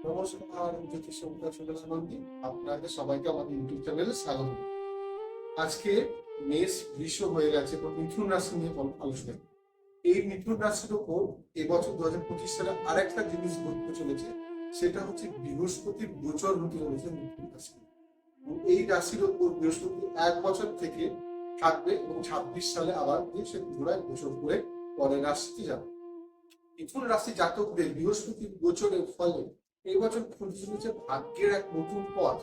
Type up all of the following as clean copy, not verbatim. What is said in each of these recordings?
নমস্কার, আমি জ্যোতিষ নন্দী। আপনাদের সবাইকে আমাদের ইউটিউব চ্যানেলে স্বাগত। আজকে মেষ বৃষ হয়ে গেছে, তো মিথুন রাশি নিয়ে আলোচনা। এই মিথুন রাশির উপর এবছর 2025 সালে আরেকটা জিনিস ঘটতে চলেছে, সেটা হচ্ছে বৃহস্পতির গোচর হতে চলেছে মিথুন রাশি। এই রাশির উপর বৃহস্পতি 1 বছর থেকে থাকবে এবং 26 সালে আবার সে পুনরায় গোচর করে পরের রাশিতে যাবে। মিথুন রাশি জাতকদের বৃহস্পতির গোচরের ফলে এই বছর খুলতে চলেছে ভাগ্যের এক নতুন পথ।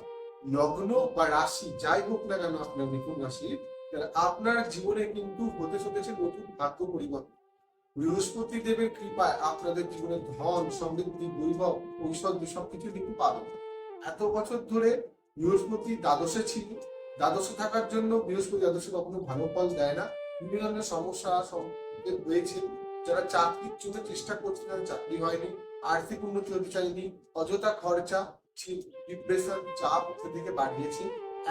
লগ্ন বা রাশি যাই হোক না কেন আপনার মিথুন রাশি, আপনার জীবনে কিন্তু হতে চলেছে নতুন ভাগ্য পরিবর্তন। বৃহস্পতি দেবের কৃপায় আপনাদের জীবনে ধন, সমৃদ্ধি, বৈভব, ঐশ্বর্য সবকিছু কিন্তু পাবেন। এত বছর ধরে বৃহস্পতি দ্বাদশে ছিল। দ্বাদশে থাকার জন্য বৃহস্পতি দ্বাদশে কখনো ভালো ফল দেয় না। বিভিন্ন ধরনের সমস্যা হয়েছে। যারা চাকরির জন্য চেষ্টা করছে, তাদের চাকরি হয়নি, আর্থিক উন্নতি হতে চায়নি, অযথা খরচা, ডিপ্রেশন, চাপ থেকে বাড়িয়েছে।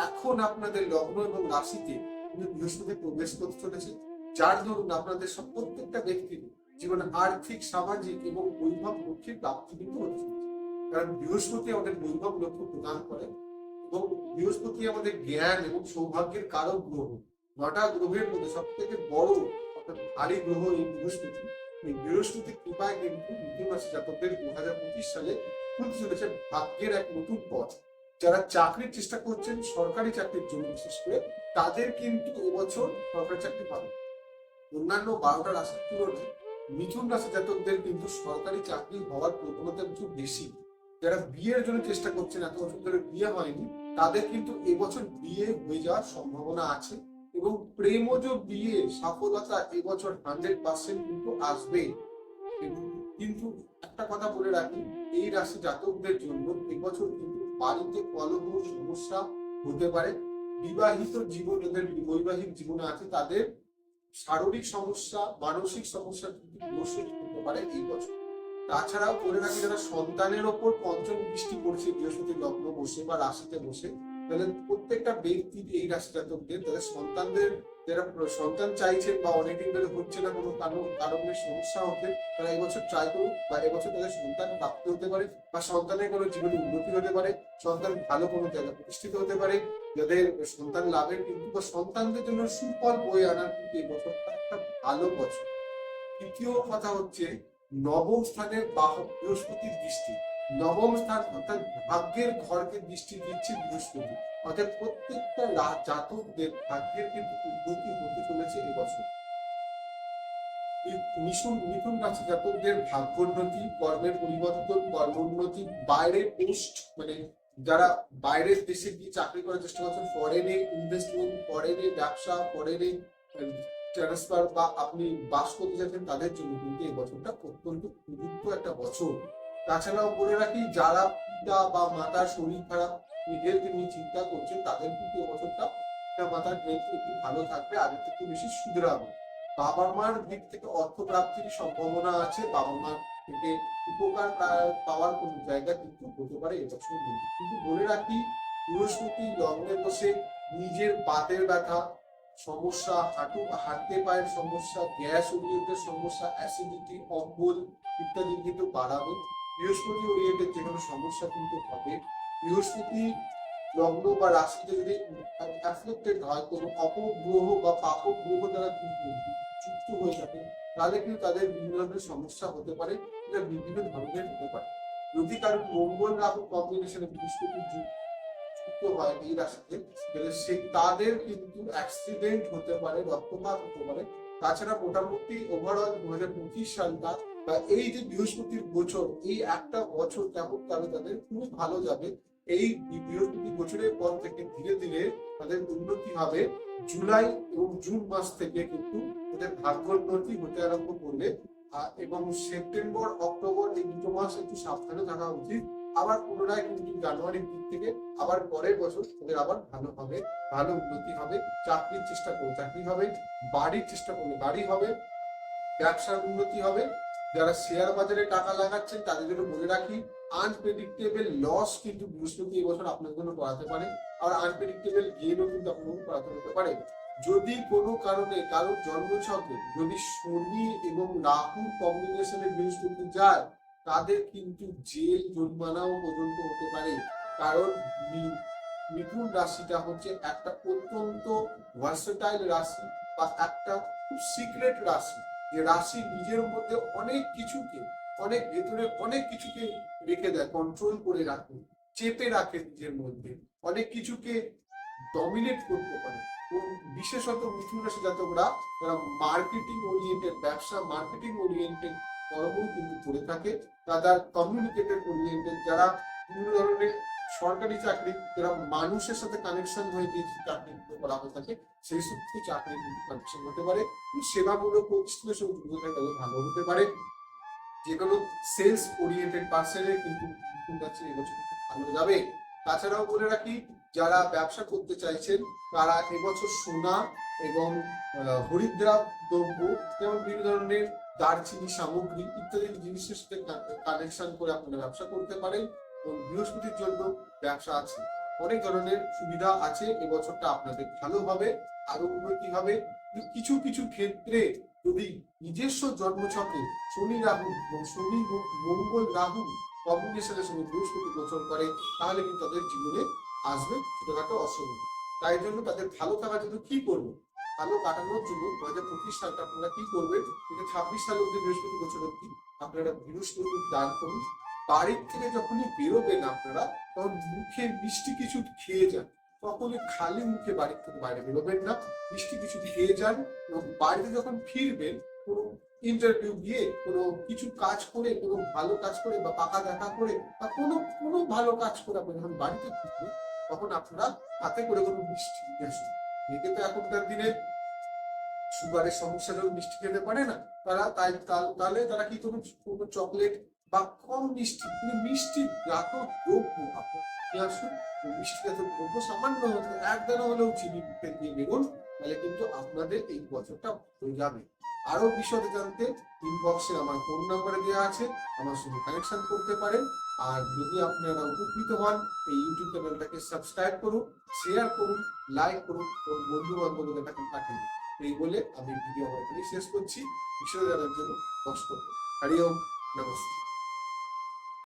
এখন আপনাদের লগ্ন এবং রাশিতে বৃহস্পতি প্রবেশ করতে চলেছে, যার দরুন আপনাদের প্রত্যেকটা ব্যক্তির জীবনে আর্থিক, সামাজিক এবং বৈভব লক্ষ্যের প্রাপ্তি কিন্তু হচ্ছে। কারণ বৃহস্পতি আমাদের বৈভব লক্ষ্য প্রদান করে এবং বৃহস্পতি আমাদের জ্ঞান এবং সৌভাগ্যের কারক গ্রহ। 9টা গ্রহের মধ্যে সব থেকে বড় অর্থাৎ ভারী গ্রহ এই বৃহস্পতি। এই বৃহস্পতির কৃপায় কিন্তু মিথুন রাশি জাতকদের 2025 সালে খুলতে চলেছে ভাগ্যের এক নতুন পথ। যারা চাকরির চেষ্টা করছেন, সরকারি চাকরির জন্য বিশেষ করে, তাদের কিন্তু এবছর সরকারি চাকরি পাবে। অন্যান্য 12টা রাশির তুলনায় মিথুন রাশি জাতকদের কিন্তু সরকারি চাকরি হওয়ার প্রবণতা একটু বেশি। যারা বিয়ের জন্য চেষ্টা করছেন, এত বছর ধরে বিয়ে হয়নি, তাদের কিন্তু এবছর বিয়ে হয়ে যাওয়ার সম্ভাবনা আছে এবং প্রেমজ বিয়ে সফলতা এবছর 100% কিন্তু আসবে। কিন্তু একটা কথা বলে রাখি, এই রাশি জাতকদের জন্য এবছর কিন্তু বাড়িতে কলহ সমস্যা হতে পারে। বিবাহিত জীবন, যাদের বৈবাহিক জীবনে আছে, তাদের শারীরিক সমস্যা, মানসিক সমস্যা কিন্তু হতে পারে এই বছর। তাছাড়াও করে রাখি, যারা সন্তানের ওপর পঞ্চম দৃষ্টি পড়ছে বৃহস্পতি লগ্ন বসে বা রাশিতে বসে, তাহলে প্রত্যেকটা ব্যক্তি এই রাশি জাতকদের তাদের সন্তানদের, যারা সন্তান চাইছেন বা অনেকদিন ধরে হচ্ছে না, কোনো কারণে সমস্যা হতে, তারা এবছর ট্রাই করুক বা এবছর তাদের সন্তান প্রাপ্ত হতে পারে বা সন্তানের কোনো জীবনে উন্নতি হতে পারে, সন্তান ভালো কোনো জায়গায় প্রতিষ্ঠিত হতে পারে। যাদের সন্তান লাভের কিন্তু বা সন্তানদের জন্য সুফল বয়ে আনার কিন্তু এই বছরটা একটা ভালো বছর। দ্বিতীয় কথা হচ্ছে নবম স্থানের বৃহস্পতির দৃষ্টি। নবম স্থান অর্থাৎ ভাগ্যের ঘরকে দৃষ্টি দিচ্ছে বৃহস্পতি, অর্থাৎ প্রত্যেকটা জাতকদের ভাগ্যের কিন্তু উন্নতি হতে চলেছে এবছর। মিথুন রাশি জাতকদের ভাগ্যোন্নতি, কর্মের পরিবর্তন, কর্মোন্নতি, বাইরের পোস্ট, মানে যারা বাইরের দেশে গিয়ে চাকরি করার চেষ্টা করছেন, ফরেনে ইনভেস্টমেন্ট, ফরেনে ব্যবসা, ফরেনে ট্রান্সফার বা আপনি বাস করতে যাচ্ছেন, তাদের জন্য কিন্তু এই বছরটা অত্যন্ত উপযুক্ত একটা বছর। তাছাড়াও বলে রাখি, যারা পিতা বা মাতার শরীর খারাপ, হেলথ নিয়ে চিন্তা করছেন, তাদের কিন্তু এই বছরটা মাতার হেলথ একটু ভালো থাকবে, আগের থেকে বেশি শুধরাবে। বাবা মার দিক থেকে অর্থ প্রাপ্তির সম্ভাবনা আছে, বাবা মার থেকে উপকার পাওয়ার কোন জায়গা কিন্তু হতে পারে এবছর। কিন্তু বলে রাখি, বৃহস্পতি লগ্নে বসে নিজের বাতের ব্যথা সমস্যা, হাঁটতে পায়ের সমস্যা, গ্যাস ওরিয়েন্টেড সমস্যা, অ্যাসিডিটি, অম্বল ইত্যাদি কিন্তু বাড়াবে। বৃহস্পতি ওরিয়েন্টেড যে কোনো সমস্যা কিন্তু হবে। বৃহস্পতি লগ্ন বা রাশিতে যদি অ্যাফ্লেক্টেড হয়, কোনো অপগ্রহ বা পাপক গ্রহ দ্বারা যুক্ত হয়ে থাকে, তাহলে কিন্তু তাদের বিভিন্ন ধরনের সমস্যা হতে পারে, এটা বিভিন্ন ধরনের হতে পারে। যদি কারণ মঙ্গল রাহু কম্বিনেশনে বৃহস্পতি যুক্ত হয় এই রাশিতে, তাদের কিন্তু অ্যাক্সিডেন্ট হতে পারে, রক্তপাত হতে পারে। তাছাড়া মোটামুটি ওভারঅল 2025 সালটা বা এই যে বৃহস্পতির গোচর, এই একটা বছর কেমন যাবে, তাদের খুব ভালো যাবে। এই বৃহস্পতি গোচরের পর থেকে ধীরে ধীরে তাদের উন্নতি হবে। জুলাই এবং জুন মাস থেকে কিন্তু তাদের ভাগ্যোন্নতি হতে আরম্ভ করবে, এবং সেপ্টেম্বর, অক্টোবর এই 2 মাস একটু সাবধানে থাকা উচিত। আবার পুনরায় কিন্তু জানুয়ারির দিক থেকে আবার পরের বছর তাদের আবার ভালো হবে, ভালো উন্নতি হবে। চাকরির চেষ্টা করলে চাকরি হবে, বাড়ির চেষ্টা করলে বাড়ি হবে, ব্যবসার উন্নতি হবে। যারা শেয়ার বাজারে টাকা লাগাচ্ছেন, তাদের জন্য বলে রাখি, আনপ্রেডিক্টেবল লস কিন্তু বৃহস্পতি এবছর আপনার জন্য করাতে পারে, আর আনপ্রেডিক্টেবল গেইনও কিন্তু আপনার করাতে হতে পারে। যদি কোনো কারণে কারোর জন্মছকে যদি শনি এবং রাহুর কম্বিনেশনে বৃহস্পতি যায়, তাদের কিন্তু জেল জরিমানাও পর্যন্ত হতে পারে। কারণ মিথুন রাশিটা হচ্ছে একটা অত্যন্ত ভার্সেটাইল রাশি বা একটা খুব সিক্রেট রাশি, যে রাশি নিজের মধ্যে অনেক কিছুকে, অনেক ভেতরে অনেক কিছুকে রেখে দেয়, কন্ট্রোল করে রাখে, চেপে রাখে নিজের মধ্যে, অনেক কিছুকে ডমিনেট করতে পারে। এবং বিশেষত মিথুন রাশি জাতকরা যারা মার্কেটিং ওরিয়েন্টেড, ব্যবসা মার্কেটিং ওরিয়েন্টেড কর্মও কিন্তু করে থাকে, তারা কমিউনিকেটেড ওরিয়েন্টেড, যারা বিভিন্ন ধরনের সরকারি চাকরি, যারা মানুষের সাথে কানেকশন হয়ে যে চাকরি করা হয়ে থাকে, সেই সব চাকরি কিন্তু কানেকশন হতে পারে। সেবামূলক প্রতিষ্ঠানের সঙ্গে যুক্ত থাকলে ভালো হতে পারে। যে কোনো সেলস ওরিয়েন্টেড পার্সনের কিন্তু মিথুন রাশি এবছর খুব ভালো যাবে। তাছাড়াও বলে রাখি, যারা ব্যবসা করতে চাইছেন তারা এবছর সোনা এবং হরিদ্রা দ্রব্য, যেমন বিভিন্ন ধরনের দারচিনি সামগ্রী ইত্যাদি জিনিসের সাথে কানেকশন করে আপনারা ব্যবসা করতে পারেন। এবং বৃহস্পতির জন্য ব্যবসা আছে, অনেক ধরনের সুবিধা আছে। এবছরটা আপনাদের ভালো হবে, আরো উন্নতি হবে। কিছু কিছু ক্ষেত্রে যদি নিজস্ব জন্মছকে শনি রাহু এবং শনি মঙ্গল রাহু কম্বিনেশনের সঙ্গে বৃহস্পতি গোচর করে, তাহলে কিন্তু তাদের জীবনে আসবে ছোটখাটো অসুবিধা। তাই জন্য তাদের ভালো থাকার জন্য কি করবো, ভালো কাটানোর জন্য 2025 সালটা আপনারা কি করবেন, 26 সাল অব্দি বৃহস্পতি গোচর অব্দি আপনারা বৃহস্পতি দান করুন। বাড়ির থেকে যখনই বেরোবেন আপনারা, তখন মুখে মিষ্টি কিছু খেয়ে যান। কখনই খালি মুখে বাড়ির থেকে বাইরে বেরোবেন না, মিষ্টি কিছু খেয়ে যান। এবং বাড়িতে যখন ফিরবেন, কোনো ইন্টারভিউ দিয়ে, কোনো কিছু কাজ করে, কোনো ভালো কাজ করে বা পাকা দেখা করে বা কোনো কোনো ভালো কাজ করে আপনি যখন বাড়িতে ফিরবেন, তখন আপনারা হাতে করে কোনো মিষ্টি নিয়ে আসুন। এতে তো এখনকার দিনে সুগারের সমস্যা যখন মিষ্টি খেতে পারে না, তাহলে তারা কি করবে, কোনো চকলেট বা কম মিষ্টি, কিন্তু মিষ্টি জাত দ্রব্য আপনার নিয়ে আসুন। মিষ্টি জাত দ্রব্য সামান্য হতে এক দানা হলেও চিনি দিয়ে বেরোন, তাহলে কিন্তু আপনাদের এই বছরটা হয়ে যাবে। আরো বিশদে জানতে ইনবক্সে আমার ফোন নাম্বারে দেওয়া আছে, আমার সঙ্গে কানেকশন করতে পারেন। আর যদি আপনারা উপকৃত হন, এই ইউটিউব চ্যানেলটাকে সাবস্ক্রাইব করুন, শেয়ার করুন, লাইক করুন এবং বন্ধু বান্ধবদের কাছে পাঠিয়ে দিন। এই বলে আমি ভিডিও আমার এখানে শেষ করছি। বিষয় জানার জন্য কষ্ট করুন। হরি ওম, নমস্তে।